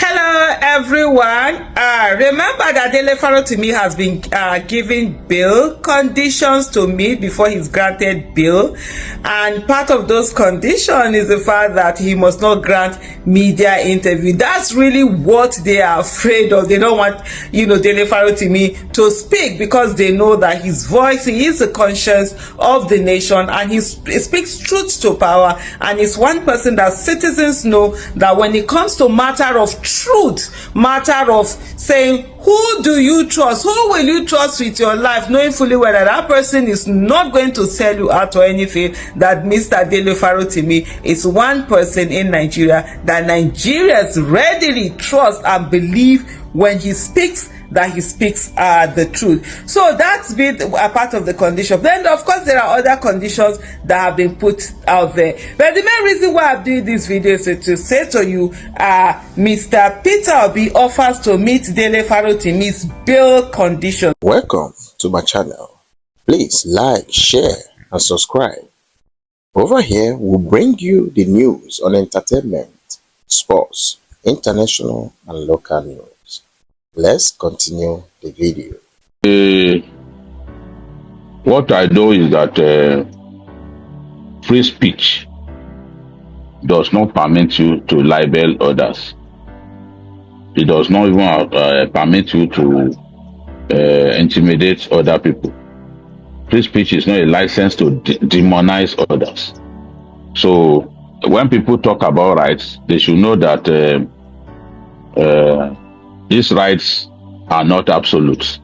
Hello, everyone. Remember that Dele Farotimi has been giving bail conditions to meet before he's granted bail, and part of those conditions is the fact that he must not grant media interview. That's really what they are afraid of. They don't want, Dele Farotimi to speak because they know that his voice, he is the conscience of the nation, and he speaks truth to power. And he's one person that citizens know that when it comes to matter of truth, matter of saying, who do you trust, who will you trust with your life, knowing fully well that that person is not going to sell you out or anything, that Mr. Dele Farotimi is one person in Nigeria that Nigerians readily trust and believe when he speaks, that he speaks the truth. So that's been a part of the condition. Then of course there are other conditions that have been put out there, but the main reason why I'm doing this video is to say to you, Mr. PeterObi offers to meet Dele Farotimi's bail conditions. Welcome to my channel. Please like, share and subscribe. Over here we'll bring you the news on entertainment, sports, international and local news. Let's continue the video. What I know is that free speech does not permit you to libel others. It does not even permit you to intimidate other people. Free speech is not a license to demonize others. So when people talk about rights, they should know that these rights are not absolute.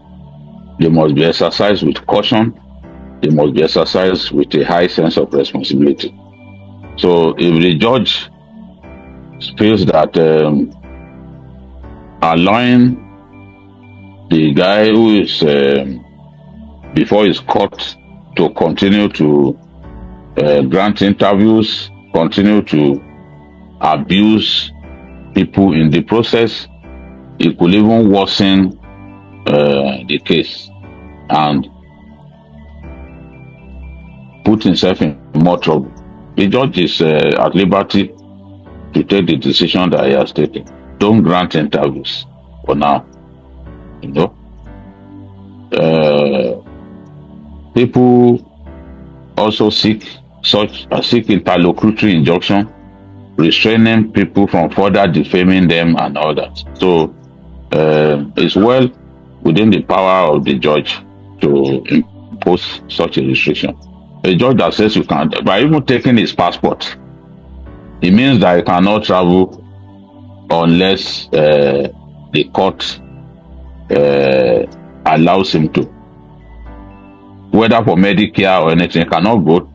They must be exercised with caution. They must be exercised with a high sense of responsibility. So if the judge feels that allowing the guy who is before his court to continue to grant interviews, continue to abuse people in the process, it could even worsen the case and put himself in more trouble. The judge is at liberty to take the decision that he has taken. Don't grant interviews for now. People also seek interlocutory injunction, restraining people from further defaming them and all that. So it's well within the power of the judge to impose such a restriction. A judge that says you can't, by even taking his passport, it means that he cannot travel unless the court allows him to. Whether for Medicare or anything, he cannot go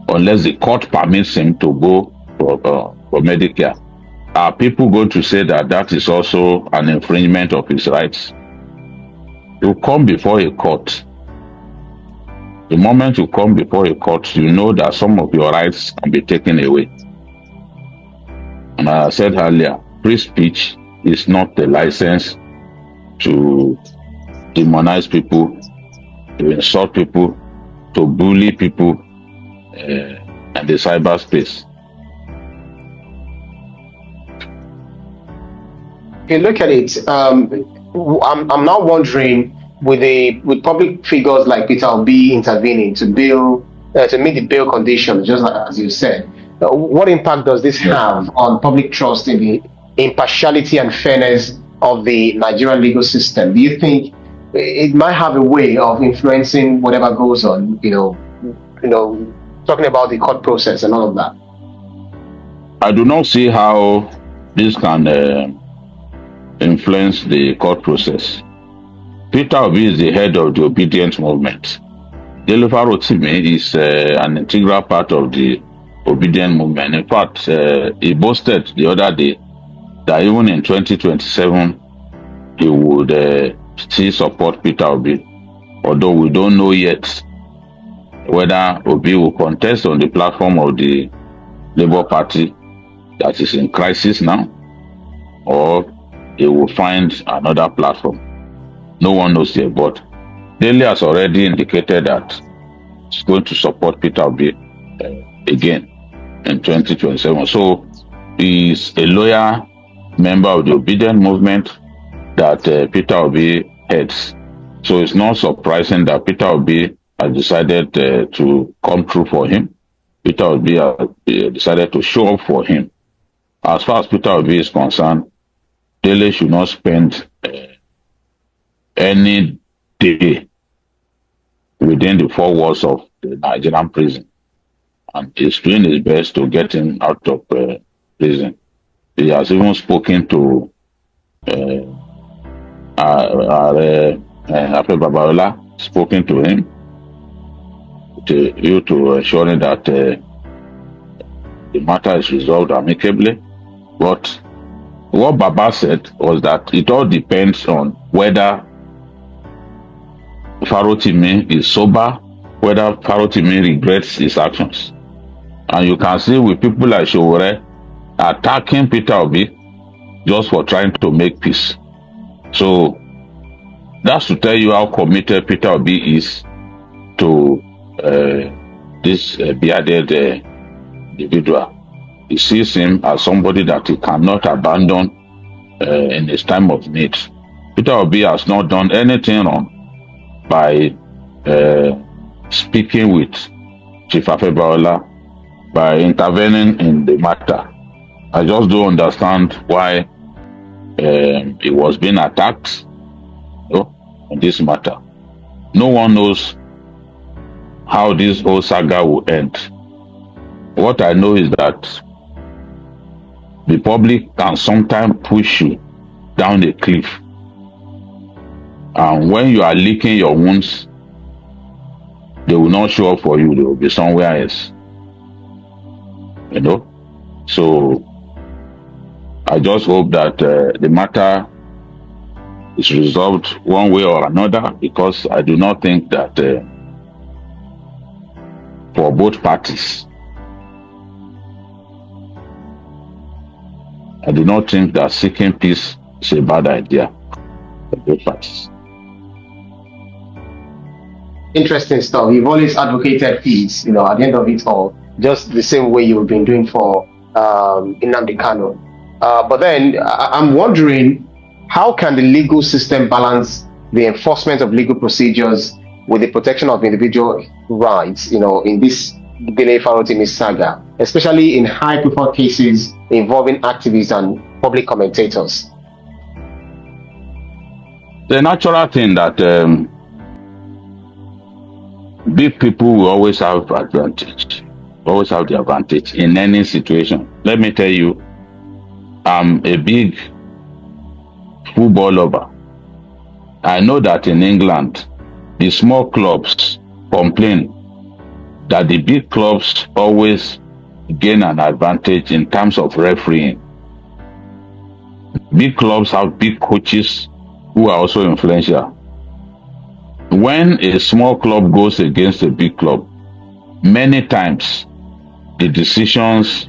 unless the court permits him to go for Medicare. Are people going to say that that is also an infringement of his rights? You come before a court. The moment you come before a court, you know that some of your rights can be taken away. And as I said earlier, free speech is not the license to demonize people, to insult people, to bully people in the cyberspace. If you look at it, I'm now wondering, with public figures like PeterObi intervening to meet the bail conditions, just as you said, what impact does this have on public trust in the impartiality and fairness of the Nigerian legal system? Do you think it might have a way of influencing whatever goes on? Talking about the court process and all of that. I do not see how this can influence the court process. PeterObi is the head of the obedient movement. Dele Farotimi is an integral part of the obedient movement. In fact, he boasted the other day that even in 2027 he would still support PeterObi, although we don't know yet whether Obi will contest on the platform of the Labour Party that is in crisis now, or he will find another platform. No one knows yet, but Dele has already indicated that he's going to support PeterObi again in 2027. So he's a loyal member of the obedient movement that PeterObi heads. So it's not surprising that PeterObi has decided to come through for him. PeterObi has decided to show up for him. As far as PeterObi is concerned, Dele should not spend any day within the four walls of the Nigerian prison, and is doing his best to get him out of prison. He has even spoken to Babalola, spoken to him to assuring that the matter is resolved amicably. But what Baba said was that it all depends on whether Farotimi is sober, whether Farotimi regrets his actions. And you can see with people like Showore attacking PeterObi just for trying to make peace. So that's to tell you how committed PeterObi is to this bearded individual. He sees him as somebody that he cannot abandon in his time of need. PeterObi has not done anything wrong by speaking with Chief Babalola, by intervening in the matter. I just don't understand why he was being attacked on this matter. No one knows how this whole saga will end. What I know is that the public can sometimes push you down a cliff. And when you are licking your wounds, they will not show up for you. They will be somewhere else. So I just hope that the matter is resolved one way or another, because I do not think that for both parties, I do not think that seeking peace is a bad idea for both parties. Interesting stuff. You've always advocated peace, at the end of it all, just the same way you've been doing for Nnamdi Kanu. But then I'm wondering, how can the legal system balance the enforcement of legal procedures with the protection of individual rights, in this Dele Farotimi saga, especially in high-profile cases involving activists and public commentators? The natural thing that big people will always have advantage, always have the advantage in any situation. Let me tell you, I'm a big football lover. I know that in England, the small clubs complain that the big clubs always gain an advantage in terms of refereeing. Big clubs have big coaches who are also influential. When a small club goes against a big club, many times the decisions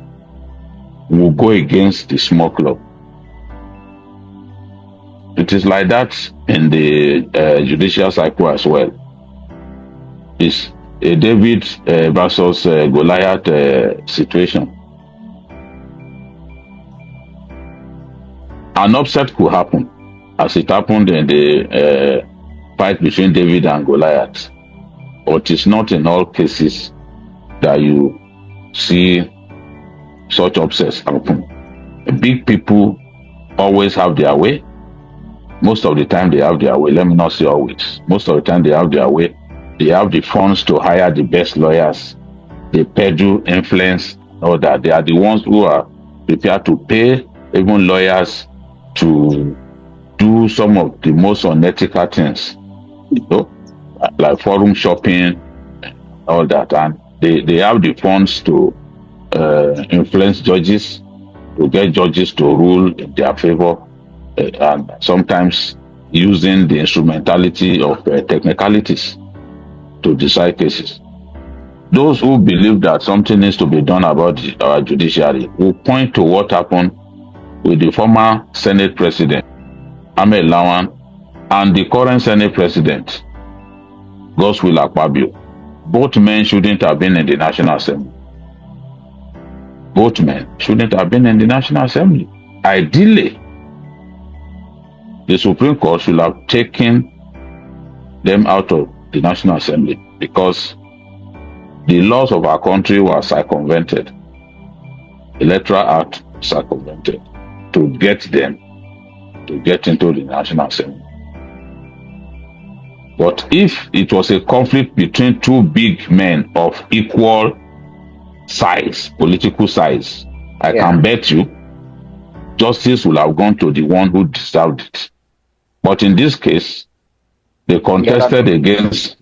will go against the small club. It is like that in the judicial cycle as well. It's a David versus Goliath situation. An upset could happen, as it happened in the fight between David and Goliath. But it's not in all cases that you see such upsets happen. Big people always have their way. Most of the time they have their way. Let me not say always. Most of the time they have their way. They have the funds to hire the best lawyers. They peddle influence, all that. They are the ones who are prepared to pay even lawyers to do some of the most unethical things, like forum shopping, all that. And they have the funds to influence judges, to get judges to rule in their favor, and sometimes using the instrumentality of technicalities to decide cases. Those who believe that something needs to be done about our judiciary will point to what happened with the former Senate President, Ahmed Lawan, and the current Senate President, Godswill Akpabio. Both men shouldn't have been in the National Assembly. Both men shouldn't have been in the National Assembly. ideally, the Supreme Court should have taken them out of the National Assembly because the laws of our country were circumvented. Electoral Act circumvented to get them to get into the National Assembly. But if it was a conflict between two big men of equal size, political size, I can bet you justice will have gone to the one who deserved it. But in this case, they contested against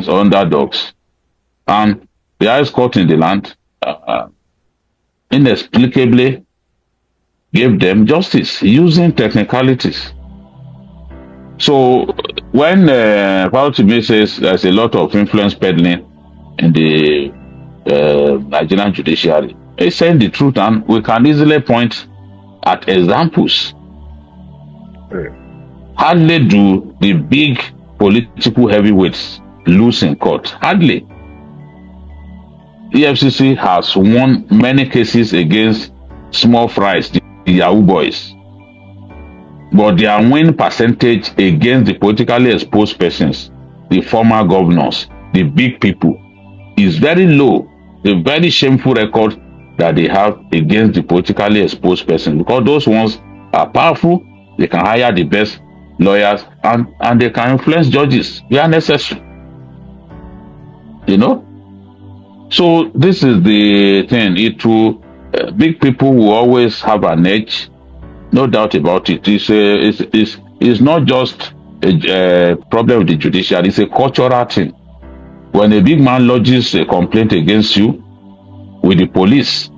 underdogs. And the highest court in the land inexplicably gave them justice using technicalities. So when Farotimi says there's a lot of influence peddling in the Nigerian judiciary, he's saying the truth, and we can easily point at examples. Hardly do the big political heavyweights lose in court. Hardly. EFCC has won many cases against small fries, the Yahoo boys. But their win percentage against the politically exposed persons, the former governors, the big people, is very low. A very shameful record that they have against the politically exposed persons, because those ones are powerful, they can hire the best lawyers, and they can influence judges where necessary. You know? So this is the thing. Big people will always have an edge. No doubt about it. It's not just a problem with the judiciary, it's a cultural thing. When a big man lodges a complaint against you with the police,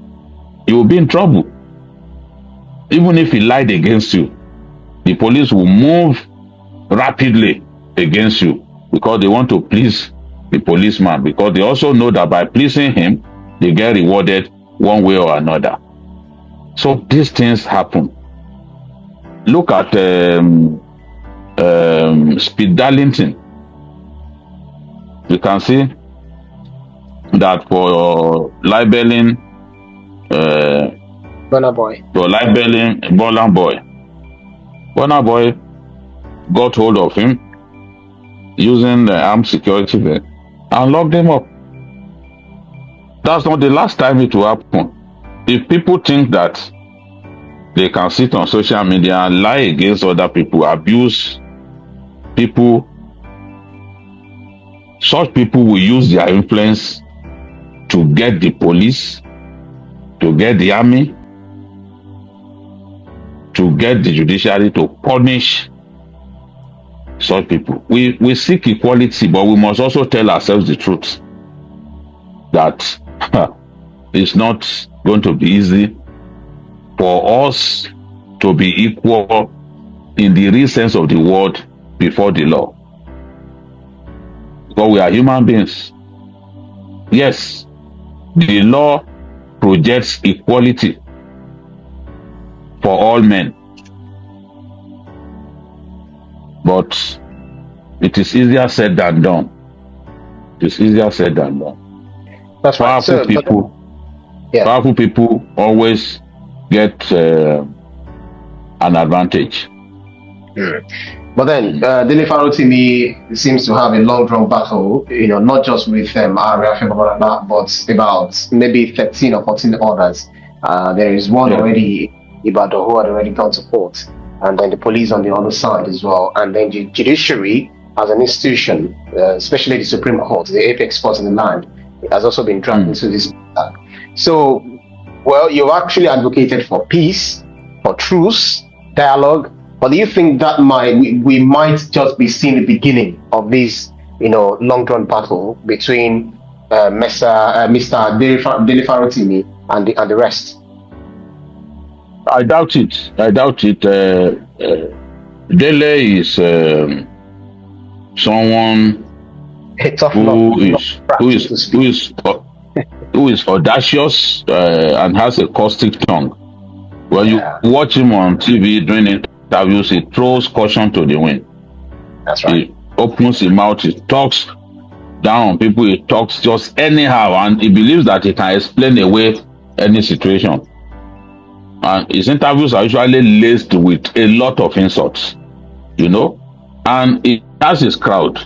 you will be in trouble. Even if he lied against you, the police will move rapidly against you because they want to please the policeman, because they also know that by pleasing him, they get rewarded one way or another. So these things happen. Look at Speed Darlington. You can see that for libeling Burna Boy. For libeling Burna Boy. Burna Boy got hold of him using the armed security there and locked him up. That's not the last time it will happen. If people think that they can sit on social media and lie against other people, abuse people, such people will use their influence to get the police, to get the army, to get the judiciary to punish such people. We seek equality, but we must also tell ourselves the truth that it's not going to be easy for us to be equal in the real sense of the word before the law. Because we are human beings. Yes, the law projects equality for all men. But it is easier said than done. It is easier said than done. That's right. Powerful people always get an advantage. But then Dele Farotimi seems to have a long-drawn battle, not just with Aria Babalola, but about maybe 13 or 14 others. There is one already, Ibadan, who had already gone to court, and then the police on the other side as well, and then the judiciary as an institution, especially the Supreme Court, the apex court in the land, has also been dragged into this. So, well, you've actually advocated for peace, for truce, dialogue. But do you think that we might just be seeing the beginning of this, long-term battle between Mr. Dele Farotimi and the rest? I doubt it. Dele is someone who is audacious and has a caustic tongue. When you watch him on TV during interviews, he throws caution to the wind. That's right. He opens his mouth, he talks down on people, he talks just anyhow, and he believes that he can explain away any situation. And his interviews are usually laced with a lot of insults, you know, and he has his crowd.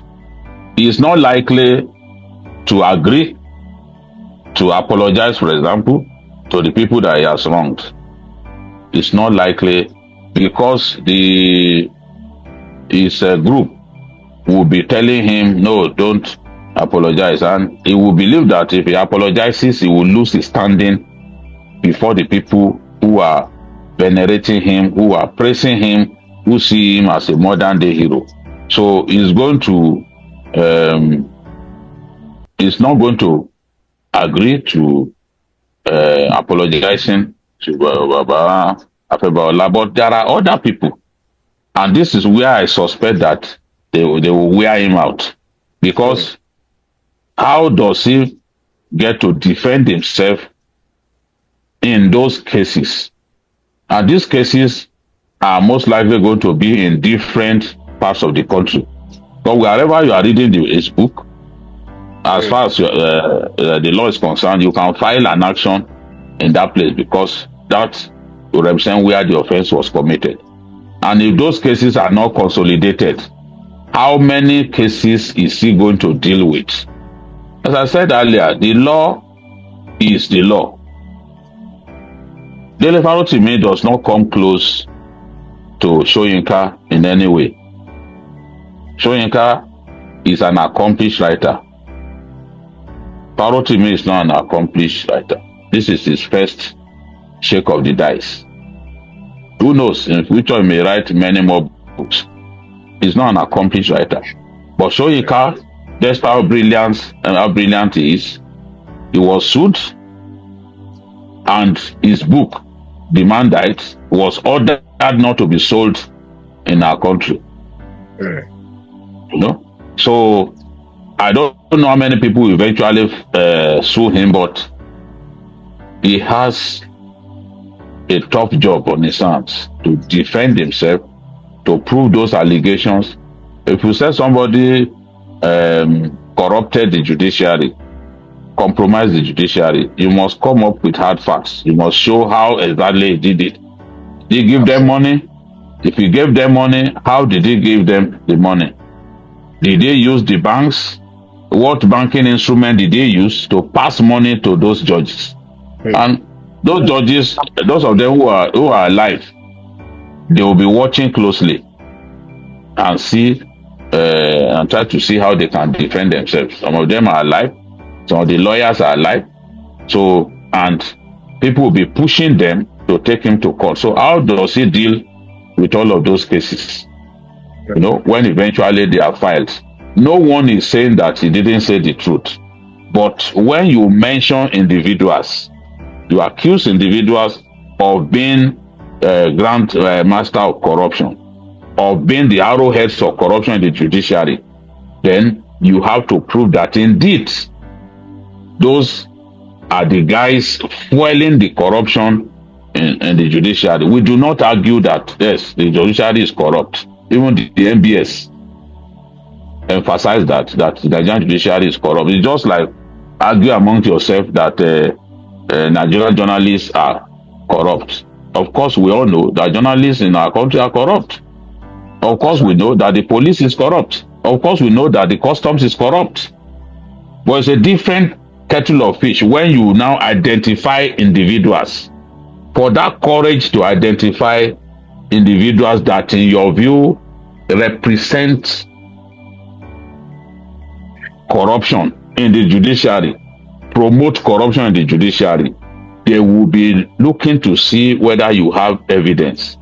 He is not likely to agree to apologize, for example, to the people that he has wronged. It's not likely, because his group will be telling him, no, don't apologize. And he will believe that if he apologizes, he will lose his standing before the people who are venerating him, who are praising him, who see him as a modern day hero. So he's not going to agree to apologizing to Babalola, but there are other people, and this is where I suspect that they will wear him out, because how does he get to defend himself in those cases? And these cases are most likely going to be in different parts of the country. But wherever you are reading his book, as far as the law is concerned, you can file an action in that place, because that will represent where the offense was committed. And if those cases are not consolidated, how many cases is he going to deal with? As I said earlier, the law is the law. Dele Farotimi does not come close to Soyinka in any way. Soyinka is an accomplished writer. Farotimi is not an accomplished writer. This is his first shake of the dice. Who knows, in future he may write many more books. He's not an accomplished writer. But Soyinka, despite how brilliant he is, he was sued, and his book, The Mandate, was ordered not to be sold in our country. You know? So I don't know how many people will eventually sue him, but he has a tough job on his hands to defend himself, to prove those allegations. If you say somebody corrupted the judiciary, compromised the judiciary, you must come up with hard facts. You must show how exactly he did it. Did he give them money? If he gave them money, how did he give them the money? Did they use the banks? What banking instrument did they use to pass money to those judges? And those judges, those of them who are alive, they will be watching closely and see and try to see how they can defend themselves. Some of them are alive, some of the lawyers are alive. So, and people will be pushing them to take him to court. So how does he deal with all of those cases? You know, when eventually they are filed. No one is saying that he didn't say the truth. But when you mention individuals, you accuse individuals of being grand master of corruption, of being the arrowheads of corruption in the judiciary, then you have to prove that indeed those are the guys fueling the corruption in the judiciary. We do not argue that, yes, the judiciary is corrupt. Even the MBS emphasize that the Nigerian judiciary is corrupt. It's just like argue among yourself that Nigerian journalists are corrupt. Of course, we all know that journalists in our country are corrupt. Of course, we know that the police is corrupt. Of course, we know that the customs is corrupt. But it's a different kettle of fish when you now identify individuals. For that courage to identify individuals that, in your view, represent corruption in the judiciary, promote corruption in the judiciary, they will be looking to see whether you have evidence.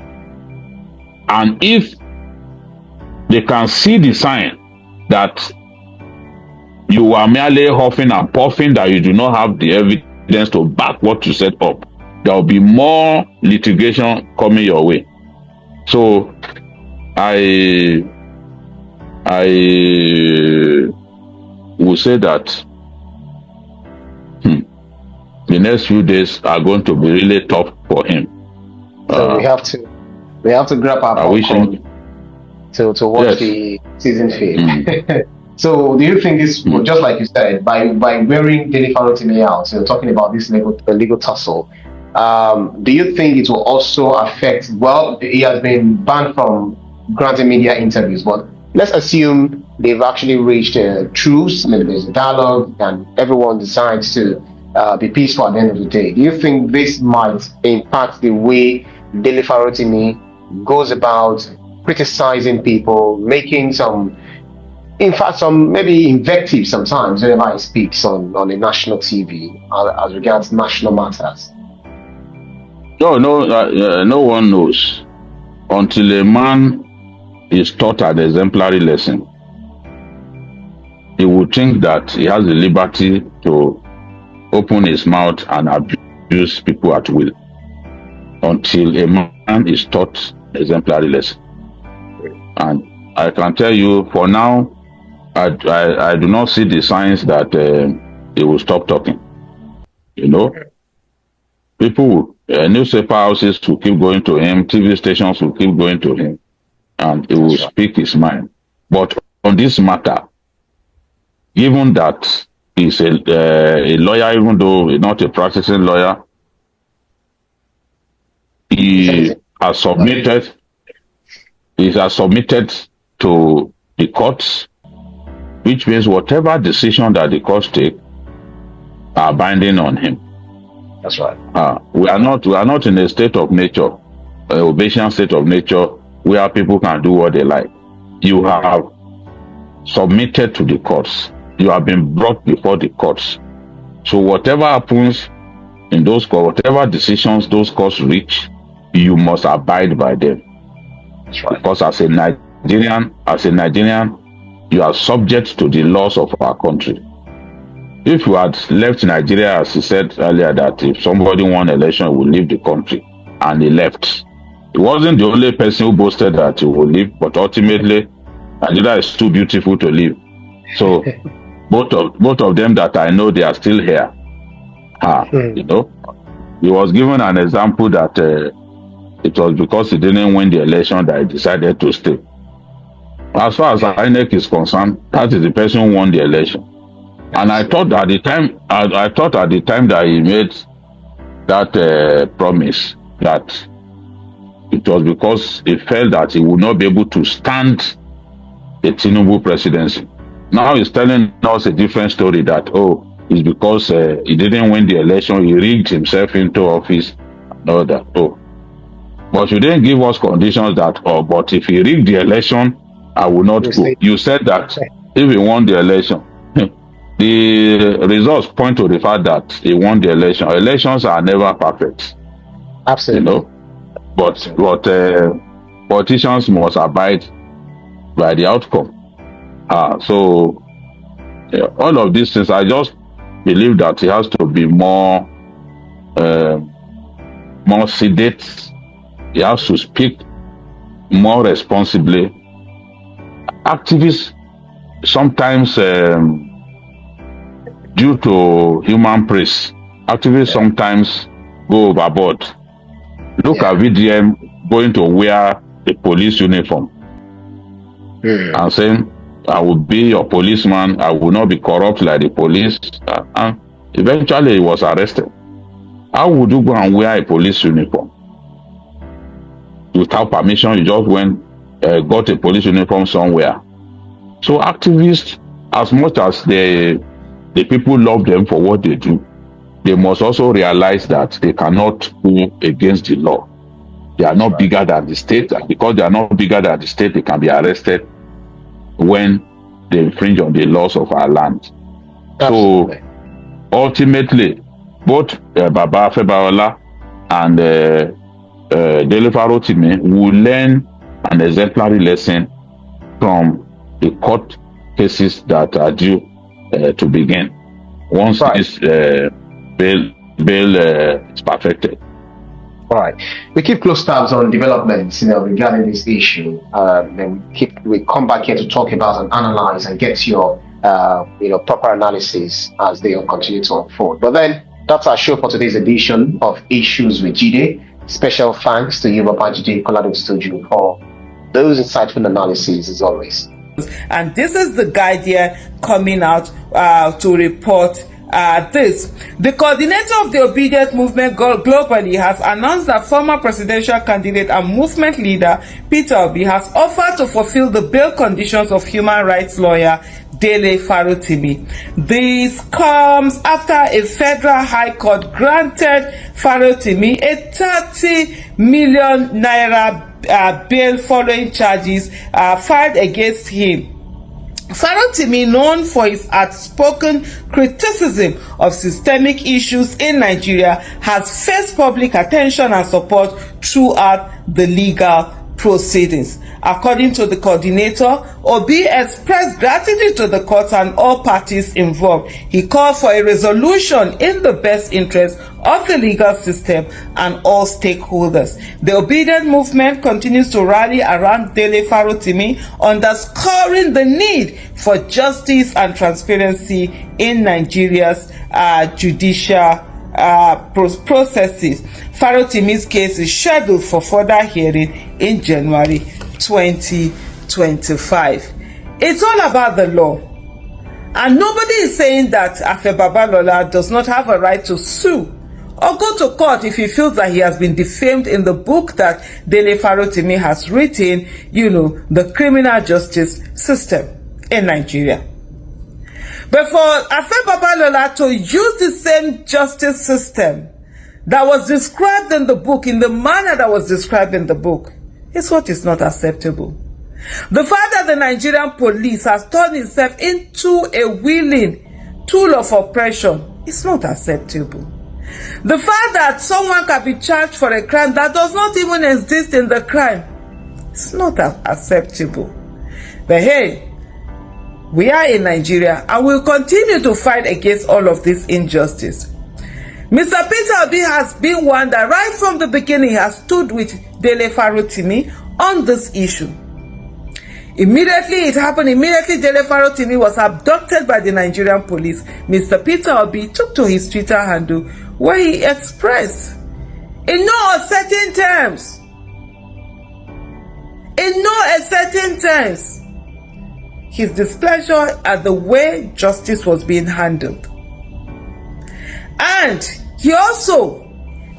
And if they can see the sign that you are merely huffing and puffing, that you do not have the evidence to back what you set up, there will be more litigation coming your way. So I will say that the next few days are going to be really tough for him. So we have to grab our popcorn to watch the season fade. So do you think this, just like you said, by wearing Dele Farotimi out, talking about this legal tussle, do you think it will also affect? Well, he has been banned from granting media interviews, but let's assume they've actually reached a truce, maybe there's a dialogue, and everyone decides to be peaceful at the end of the day. Do you think this might impact the way Dele Farotimi goes about criticizing people, making some, in fact, some maybe invective sometimes whenever he speaks on a national TV as regards national matters? No one knows until a man is taught an exemplary lesson. He would think that he has the liberty to open his mouth and abuse people at will. Until a man is taught exemplary lesson. And I can tell you, for now, I do not see the signs that he will stop talking. You know, people, newspaper houses will keep going to him, TV stations will keep going to him, and he will speak his mind. But on this matter, given that he's a lawyer, even though he's not a practicing lawyer, he has submitted to the courts, which means whatever decision that the courts take are binding on him. That's right. We are not in a state of nature, a Obasian state of nature, where people can do what they like. You have submitted to the courts. You have been brought before the courts. So whatever happens in those courts, whatever decisions those courts reach, you must abide by them. That's right. Because as a Nigerian, you are subject to the laws of our country. If you had left Nigeria, as he said earlier, that if somebody won election, he would leave the country, and he left. He wasn't the only person who boasted that he would leave, but ultimately, Nigeria is too beautiful to leave. So, both of them that I know, they are still here. You know, he was given an example that it was because he didn't win the election that he decided to stay. As far as INEC is concerned, that is the person who won the election. And I thought at the time, that he made that promise, that it was because he felt that he would not be able to stand the TINUBU presidency. Now he's telling us a different story, that it's because he didn't win the election, he rigged himself into office and all that. But you didn't give us conditions that, but if he rigged the election, I will not go. You said that if he won the election, the results point to the fact that he won the election. Elections are never perfect. Absolutely. You know? But politicians must abide by the outcome. So all of these things, I just believe that he has to be more sedate. He has to speak more responsibly. Activists sometimes, due to human praise, activists sometimes go overboard. Look at VDM going to wear a police uniform and saying, I will be your policeman, I will not be corrupt like the police. And eventually he was arrested. How would you go and wear a police uniform? Without permission, you just went, got a police uniform somewhere. So activists, as much as the people love them for what they do, they must also realize that they cannot go against the law. They are not bigger than the state, and because they are not bigger than the state, they can be arrested when they infringe on the laws of our land. Absolutely. So ultimately, both Babalola and Dele Farotimi will learn an exemplary lesson from the court cases that are due to begin once this bill is perfected. All right. We keep close tabs on developments, regarding this issue. Then we come back here to talk about and analyze and get your, proper analysis as they continue to unfold. But then that's our show for today's edition of Issues with Jide. Special thanks to you, Babajide Kolado Studio, for those insightful analyses as always. And this is the Guardian coming out to report this. The coordinator of the obedient movement globally has announced that former presidential candidate and movement leader PeterObi has offered to fulfill the bail conditions of human rights lawyer Dele Farotimi. This comes after a federal high court granted Farotimi a 30 million naira bail following charges filed against him. Farotimi, known for his outspoken criticism of systemic issues in Nigeria, has faced public attention and support throughout the legal proceedings. According to the coordinator, Obi expressed gratitude to the court and all parties involved. He called for a resolution in the best interest of the legal system and all stakeholders. The obedient movement continues to rally around Dele Farotimi, underscoring the need for justice and transparency in Nigeria's judicial processes. Farotimi's case is scheduled for further hearing in January 2025. It's all about the law. And nobody is saying that Babalola does not have a right to sue or go to court if he feels that he has been defamed in the book that Dele Farotimi has written, the criminal justice system in Nigeria. But for Babalola to use the same justice system that was described in the book, in the manner that was described in the book, is what is not acceptable. The fact that the Nigerian police has turned itself into a willing tool of oppression is not acceptable. The fact that someone can be charged for a crime that does not even exist in the crime is not acceptable. But hey, we are in Nigeria and we'll continue to fight against all of this injustice. Mr. PeterObi has been one that right from the beginning has stood with Dele Farotimi on this issue. Immediately it happened, Dele Farotimi was abducted by the Nigerian police. Mr. PeterObi took to his Twitter handle where he expressed in no uncertain terms, his displeasure at the way justice was being handled. And he also,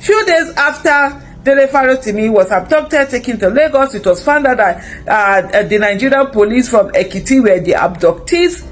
few days after Dele Farotimi was abducted, taken to Lagos, it was found out that the Nigerian police from Ekiti were the abductees,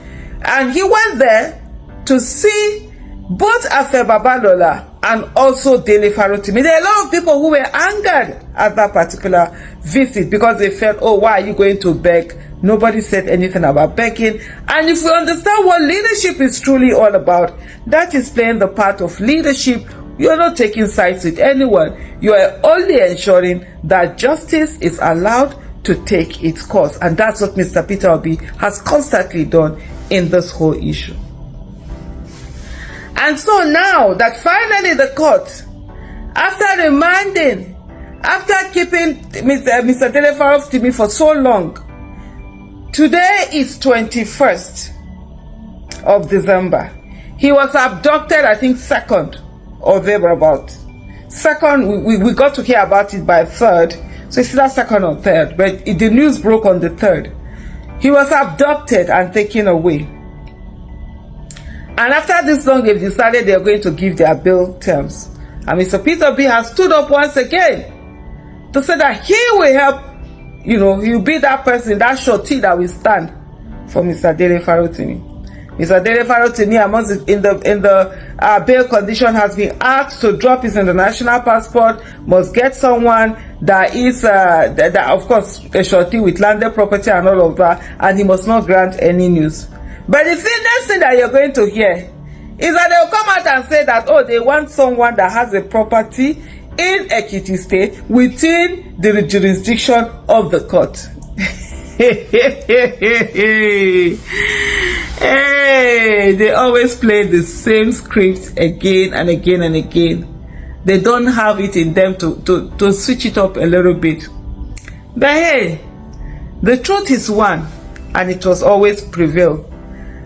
and he went there to see both Babalola and also Dele Farotimi. There are a lot of people who were angered at that particular visit because they felt, oh, why are you going to beg? Nobody said anything about begging. And if we understand what leadership is truly all about, that is playing the part of leadership. You are not taking sides with anyone. You are only ensuring that justice is allowed to take its course. And that's what Mr. PeterObi has constantly done in this whole issue. And so now that finally the court, after remanding, after keeping Mr. Dele Farotimi for so long, today is 21st of December. He was abducted, I think, 2nd or thereabout. 2nd, we got to hear about it by 3rd. So it's either 2nd or 3rd. But the news broke on the 3rd. He was abducted and taken away. And after this long, they've decided they're going to give their bail terms. And Mr. PeterObi has stood up once again to say that he will help, he'll be that person, that surety that will stand for Mr. Dele Farotimi. Mr. Dele Farotimi, in the bail condition, has been asked to drop his international passport, must get someone that is, that of course, a surety with landed property and all of that, and he must not grant any news. But the next thing that you're going to hear is that they'll come out and say that, oh, they want someone that has a property in Ekiti State within the jurisdiction of the court. Hey, they always play the same script again and again and again. They don't have it in them to switch it up a little bit. But hey, the truth is one, and it was always prevail.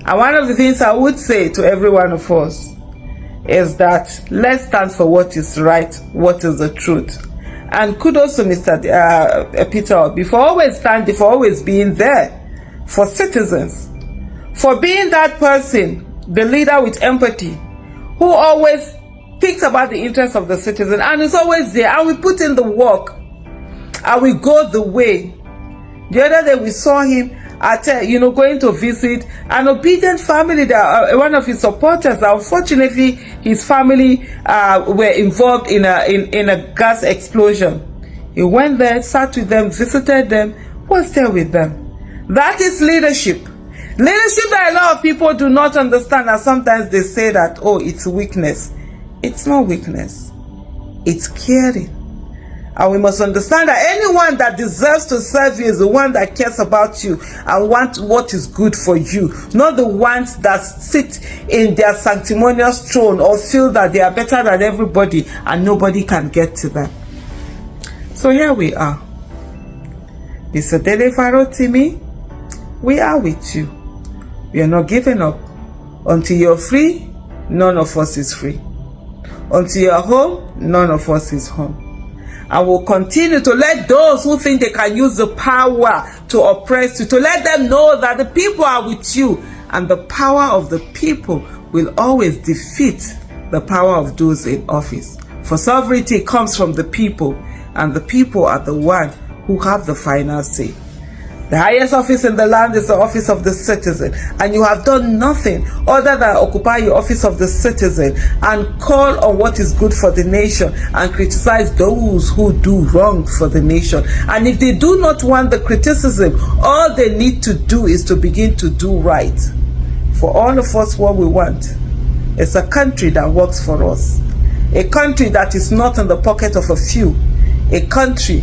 And one of the things I would say to every one of us is that let's stand for what is right, what is the truth. And kudos to Mr. PeterObi for always standing, for always being there for citizens, for being that person, the leader with empathy, who always thinks about the interests of the citizen and is always there, and we put in the work and we go the way. The other day we saw him at going to visit an obedient family that one of his supporters. Unfortunately, his family were involved in a gas explosion. He went there, sat with them, visited them, was there with them. That is leadership. Leadership that a lot of people do not understand, and sometimes they say that, oh, it's weakness. It's not weakness. It's caring. And we must understand that anyone that deserves to serve you is the one that cares about you and wants what is good for you, not the ones that sit in their sanctimonious throne or feel that they are better than everybody and nobody can get to them. So here we are. Mr. Dele Farotimi, we are with you. We are not giving up. Until you're free, none of us is free. Until you're home, none of us is home. And we'll continue to let those who think they can use the power to oppress you, to let them know that the people are with you, and the power of the people will always defeat the power of those in office. For sovereignty comes from the people, and the people are the ones who have the final say. The highest office in the land is the office of the citizen, and you have done nothing other than occupy your office of the citizen and call on what is good for the nation and criticize those who do wrong for the nation. And if they do not want the criticism, all they need to do is to begin to do right. For all of us, what we want is a country that works for us, a country that is not in the pocket of a few, a country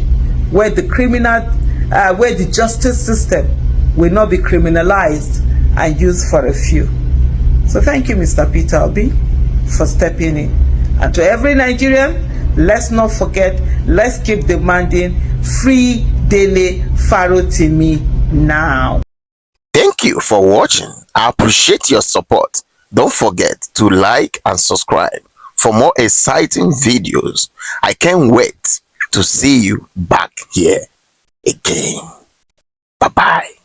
where the where the justice system will not be criminalized and used for a few. So thank you, Mr. PeterObi, for stepping in. And to every Nigerian, let's not forget, let's keep demanding free Dele Farotimi now. Thank you for watching. I appreciate your support. Don't forget to like and subscribe for more exciting videos. I can't wait to see you back here again. Bye-bye.